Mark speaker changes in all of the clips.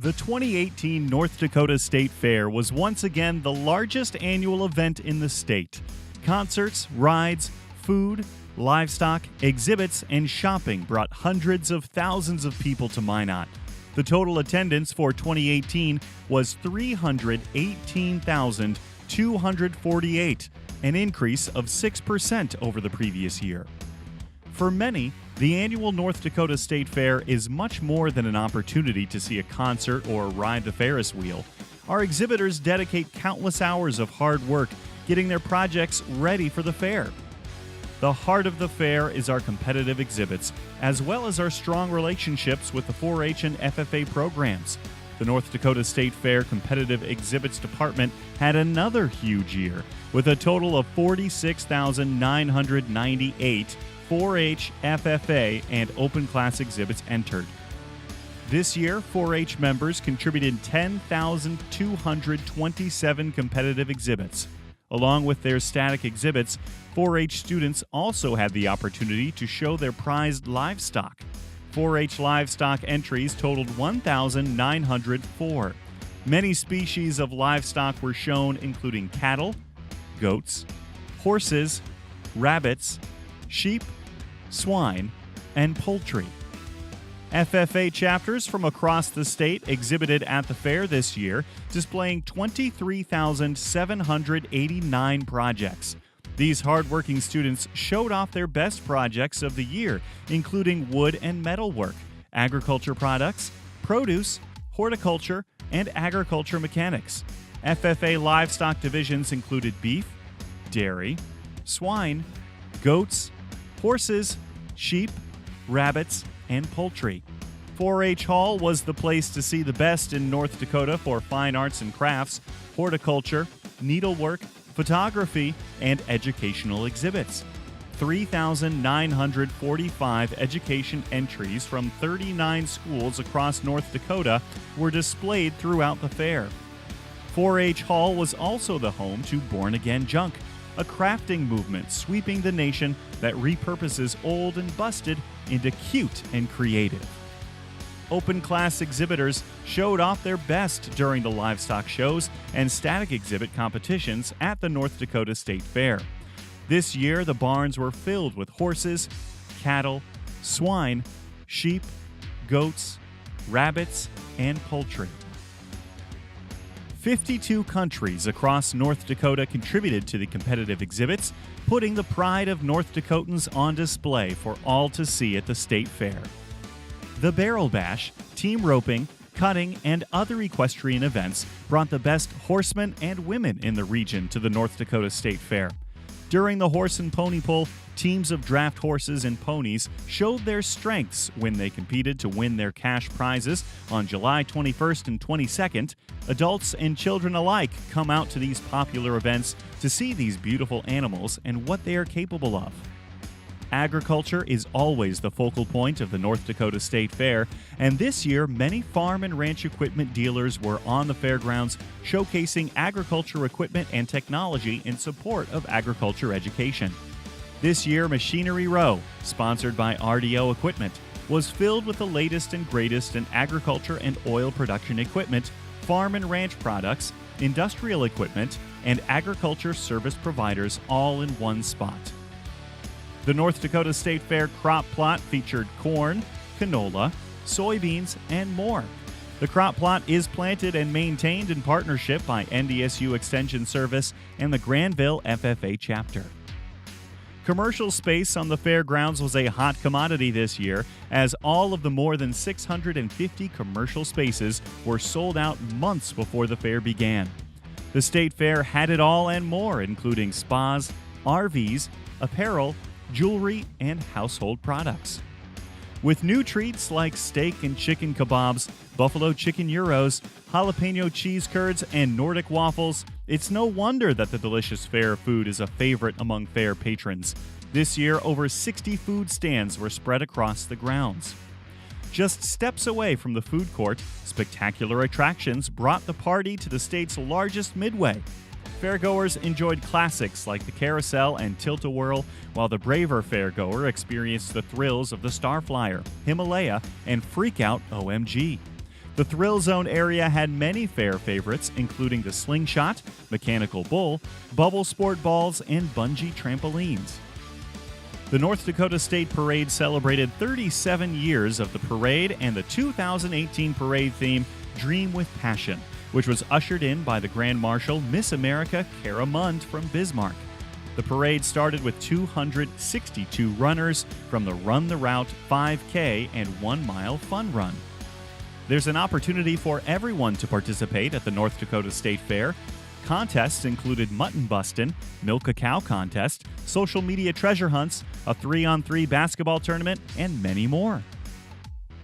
Speaker 1: The 2018 North Dakota State Fair was once again the largest annual event in the state. Concerts, rides, food, livestock, exhibits, and shopping brought hundreds of thousands of people to Minot. The total attendance for 2018 was 318,248, an increase of 6% over the previous year. For many, the annual North Dakota State Fair is much more than an opportunity to see a concert or ride the Ferris wheel. Our exhibitors dedicate countless hours of hard work getting their projects ready for the fair. The heart of the fair is our competitive exhibits, as well as our strong relationships with the 4-H and FFA programs. The North Dakota State Fair Competitive Exhibits Department had another huge year, with a total of 46,998 4-H, FFA, and open class exhibits entered. This year, 4-H members contributed 10,227 competitive exhibits. Along with their static exhibits, 4-H students also had the opportunity to show their prized livestock. 4-H livestock entries totaled 1,904. Many species of livestock were shown, including cattle, goats, horses, rabbits, sheep, swine, and poultry. FFA chapters from across the state exhibited at the fair this year, displaying 23,789 projects. These hardworking students showed off their best projects of the year, including wood and metalwork, agriculture products, produce, horticulture, and agriculture mechanics. FFA livestock divisions included beef, dairy, swine, goats, horses, sheep, rabbits, and poultry. 4-H Hall was the place to see the best in North Dakota for fine arts and crafts, horticulture, needlework, photography, and educational exhibits. 3,945 education entries from 39 schools across North Dakota were displayed throughout the fair. 4-H Hall was also the home to Born Again Junk, a crafting movement sweeping the nation that repurposes old and busted into cute and creative. Open class exhibitors showed off their best during the livestock shows and static exhibit competitions at the North Dakota State Fair. This year, the barns were filled with horses, cattle, swine, sheep, goats, rabbits, and poultry. 52 countries across North Dakota contributed to the competitive exhibits, putting the pride of North Dakotans on display for all to see at the state fair. The Barrel Bash, team roping, cutting, and other equestrian events brought the best horsemen and women in the region to the North Dakota State Fair. During the horse and pony pull, teams of draft horses and ponies showed their strengths when they competed to win their cash prizes on July 21st and 22nd. Adults and children alike come out to these popular events to see these beautiful animals and what they are capable of. Agriculture is always the focal point of the North Dakota State Fair, and this year many farm and ranch equipment dealers were on the fairgrounds showcasing agriculture equipment and technology in support of agriculture education. This year, Machinery Row, sponsored by RDO Equipment, was filled with the latest and greatest in agriculture and oil production equipment, farm and ranch products, industrial equipment, and agriculture service providers all in one spot. The North Dakota State Fair crop plot featured corn, canola, soybeans, and more. The crop plot is planted and maintained in partnership by NDSU Extension Service and the Granville FFA chapter. Commercial space on the fairgrounds was a hot commodity this year, as all of the more than 650 commercial spaces were sold out months before the fair began. The State Fair had it all and more, including spas, RVs, apparel, jewelry, and household products. With new treats like steak and chicken kebabs, buffalo chicken gyros, jalapeno cheese curds, and Nordic waffles, it's no wonder that the delicious fair food is a favorite among fair patrons. This year, over 60 food stands were spread across the grounds. Just steps away from the food court, spectacular attractions brought the party to the state's largest midway. Fairgoers enjoyed classics like the Carousel and Tilt-A-Whirl, while the braver fairgoer experienced the thrills of the Starflyer, Himalaya, and Freakout OMG. The Thrill Zone area had many fair favorites, including the slingshot, mechanical bull, bubble sport balls, and bungee trampolines. The North Dakota State Parade celebrated 37 years of the parade and the 2018 parade theme, Dream with Passion, which was ushered in by the Grand Marshal Miss America Cara Mund from Bismarck. The parade started with 262 runners from the Run the Route 5K and 1 Mile Fun Run. There's an opportunity for everyone to participate at the North Dakota State Fair. Contests included mutton bustin', milk a cow contest, social media treasure hunts, a 3-on-3 basketball tournament, and many more.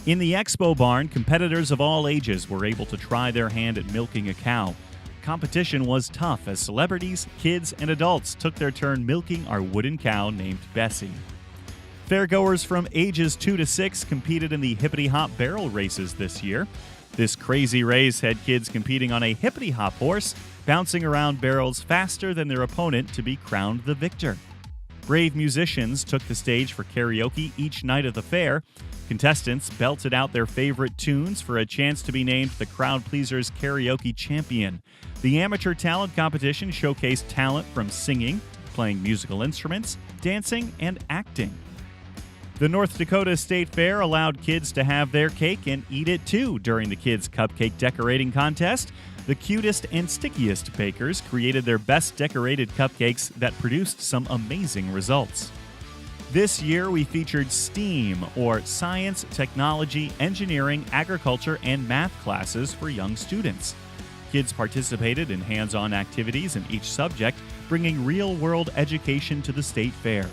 Speaker 1: In the expo barn, competitors of all ages were able to try their hand at milking a cow. Competition was tough as celebrities, kids, and adults took their turn milking our wooden cow named Bessie. Fairgoers from ages 2 to 6 competed in the Hippity Hop barrel races this year. This crazy race had kids competing on a hippity hop horse, bouncing around barrels faster than their opponent to be crowned the victor. Brave musicians took the stage for karaoke each night of the fair. Contestants belted out their favorite tunes for a chance to be named the Crowd Pleasers Karaoke Champion. The amateur talent competition showcased talent from singing, playing musical instruments, dancing, and acting. The North Dakota State Fair allowed kids to have their cake and eat it too during the kids' cupcake decorating contest. The cutest and stickiest bakers created their best decorated cupcakes that produced some amazing results. This year we featured STEAM, or Science, Technology, Engineering, Agriculture, and Math classes for young students. Kids participated in hands-on activities in each subject, bringing real-world education to the state fair.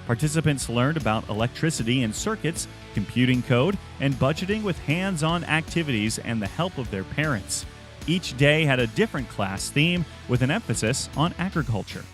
Speaker 1: Participants learned about electricity and circuits, computing code, and budgeting with hands-on activities and the help of their parents. Each day had a different class theme with an emphasis on agriculture.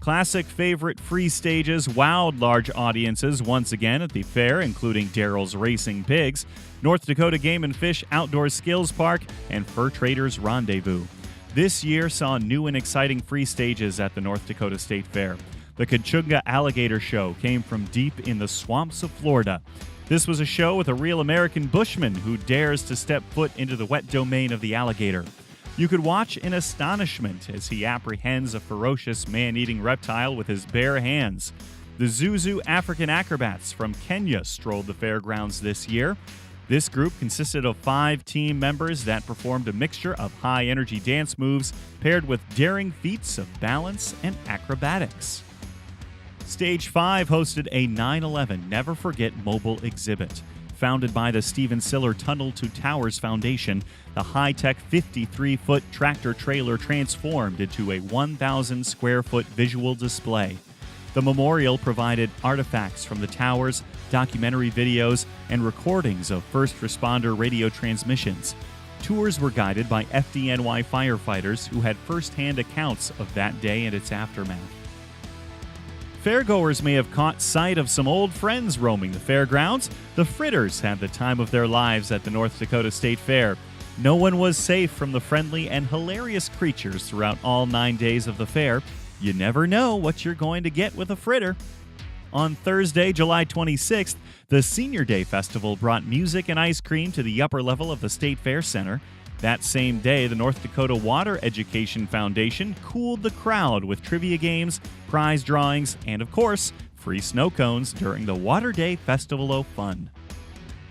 Speaker 1: Classic favorite free stages wowed large audiences once again at the fair, including Daryl's Racing Pigs, North Dakota Game and Fish Outdoor Skills Park, and Fur Traders Rendezvous. This year saw new and exciting free stages at the North Dakota State Fair. The Kachunga Alligator Show came from deep in the swamps of Florida. This was a show with a real American bushman who dares to step foot into the wet domain of the alligator. You could watch in astonishment as he apprehends a ferocious man-eating reptile with his bare hands. The Zuzu African Acrobats from Kenya strolled the fairgrounds this year. This group consisted of 5 team members that performed a mixture of high-energy dance moves paired with daring feats of balance and acrobatics. Stage 5 hosted a 9/11 Never Forget mobile exhibit. Founded by the Stephen Siller Tunnel to Towers Foundation, the high-tech 53-foot tractor-trailer transformed into a 1,000-square-foot visual display. The memorial provided artifacts from the towers, documentary videos, and recordings of first responder radio transmissions. Tours were guided by FDNY firefighters who had first-hand accounts of that day and its aftermath. Fairgoers may have caught sight of some old friends roaming the fairgrounds. The Fritters had the time of their lives at the North Dakota State Fair. No one was safe from the friendly and hilarious creatures throughout all 9 days of the fair. You never know what you're going to get with a fritter. On Thursday, July 26th, the Senior Day Festival brought music and ice cream to the upper level of the State Fair Center. That same day, the North Dakota Water Education Foundation cooled the crowd with trivia games, prize drawings, and of course, free snow cones during the Water Day Festival of Fun.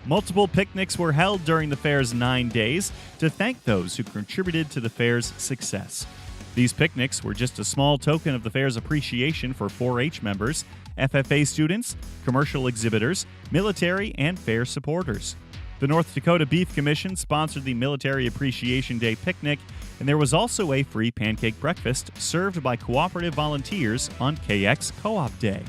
Speaker 1: Multiple picnics were held during the fair's 9 days to thank those who contributed to the fair's success. These picnics were just a small token of the fair's appreciation for 4-H members, FFA students, commercial exhibitors, military, and fair supporters. The North Dakota Beef Commission sponsored the Military Appreciation Day picnic, and there was also a free pancake breakfast served by cooperative volunteers on KX Co-op Day.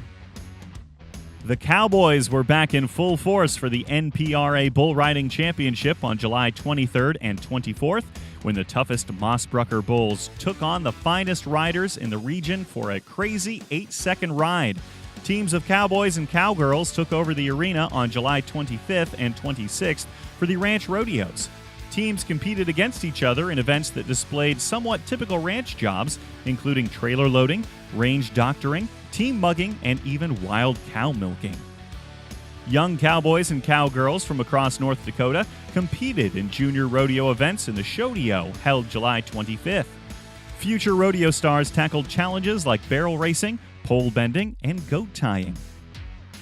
Speaker 1: The Cowboys were back in full force for the NPRA Bull Riding Championship on July 23rd and 24th, when the toughest Mossbrucker Bulls took on the finest riders in the region for a crazy 8-second ride. Teams of cowboys and cowgirls took over the arena on July 25th and 26th for the ranch rodeos. Teams competed against each other in events that displayed somewhat typical ranch jobs, including trailer loading, range doctoring, team mugging, and even wild cow milking. Young cowboys and cowgirls from across North Dakota competed in junior rodeo events in the Shodeo, held July 25th. Future rodeo stars tackled challenges like barrel racing, pole bending, and goat tying.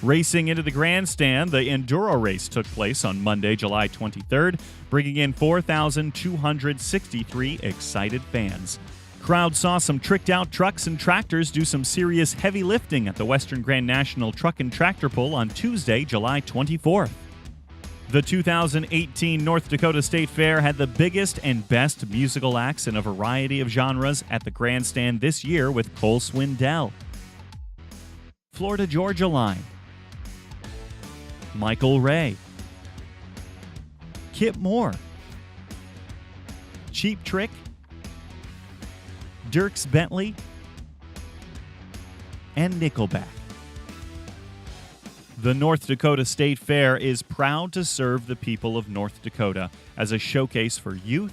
Speaker 1: Racing into the grandstand, the Enduro Race took place on Monday, July 23rd, bringing in 4,263 excited fans. Crowds saw some tricked-out trucks and tractors do some serious heavy lifting at the Western Grand National Truck and Tractor Pull on Tuesday, July 24th. The 2018 North Dakota State Fair had the biggest and best musical acts in a variety of genres at the grandstand this year with Cole Swindell, Florida-Georgia Line, Michael Ray, Kip Moore, Cheap Trick, Dierks Bentley, and Nickelback. The North Dakota State Fair is proud to serve the people of North Dakota as a showcase for youth,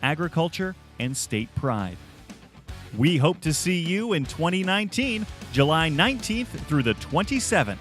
Speaker 1: agriculture, and state pride. We hope to see you in 2019, July 19th through the 27th.